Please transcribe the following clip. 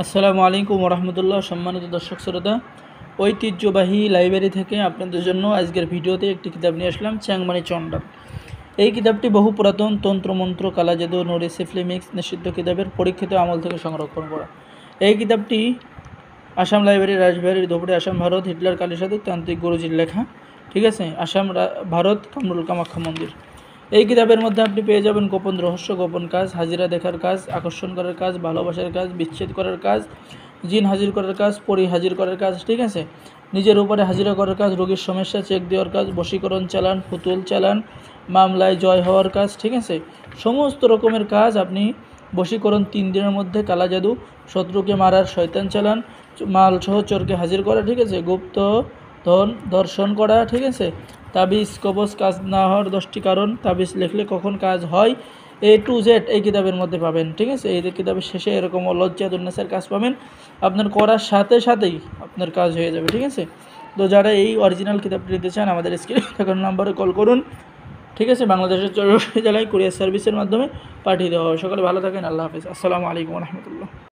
আসসালামু আলাইকুম রহমতুল্লাহ। সম্মানিত দর্শক শ্রোতা, ঐতিহ্যবাহী লাইব্রেরি থেকে আপনাদের জন্য আজকের ভিডিওতে একটি কিতাব নিয়ে আসলাম, চ্যাংমানি চণ্ডাল। এই কিতাবটি বহু পুরাতন তন্ত্রমন্ত্র, কালাজাদু, নুরি সিফলি মিক্স নিষিদ্ধ কিতাবের পরীক্ষিত আমল থেকে সংরক্ষণ করা। এই কিতাবটি আসাম লাইব্রেরি, রাজবাড়ির ধুবড়ি, আসাম, ভারত। হিটলার কালীসাধু তান্ত্রিক গুরুজির লেখা। ঠিক আছে, আসাম, ভারত, কামরুল কামাখ্যা মন্দির। এই কিতাবের মধ্যে আপনি পেয়ে যাবেন গোপন রহস্য, গোপন কাজ, হাজিরা দেখার কাজ, আকর্ষণ করার কাজ, ভালোবাসার কাজ, বিচ্ছেদ করার কাজ, জিন হাজির করার কাজ, পরি হাজির করার কাজ। ঠিক আছে, নিজের উপরে হাজিরা করার কাজ, রোগীর সমস্যা চেক দেওয়ার কাজ, বশীকরণ চালান, পুতুল চালান, মামলায় জয় হওয়ার কাজ। ঠিক আছে, সমস্ত রকমের কাজ আপনি বশীকরণ 3 দিনের মধ্যে, কালা জাদু, শত্রুকে মারার, শয়তান চালান, মাল সহ চোরকে হাজির করা। ঠিক আছে, গুপ্ত ধন দর্শন করা। ঠিক আছে, তাবিজ কবচ কাজ না হওয়ার 10টি কারণ, তাবিজ লিখলে কখন কাজ হয়, A to Z এই কিতাবের মধ্যে পাবেন। ঠিক আছে, এই কিতাবের শেষে এরকম লজ্জাতুন্নেসার কাজ পাবেন, আপনার করার সাথে সাথেই আপনার কাজ হয়ে যাবে। ঠিক আছে, তো যারা এই অরিজিনাল কিতাবটি নিতে চান আমাদের স্ক্রিনে থাকা নম্বরে কল করুন। ঠিক আছে, বাংলাদেশের 64 জেলায় কুরিয়ার সার্ভিসের মাধ্যমে পাঠিয়ে দেওয়া হবে। সকলে ভালো থাকেন, আল্লাহ হাফেজ। আসসালামু আলাইকুম রহমতুল্লাহ।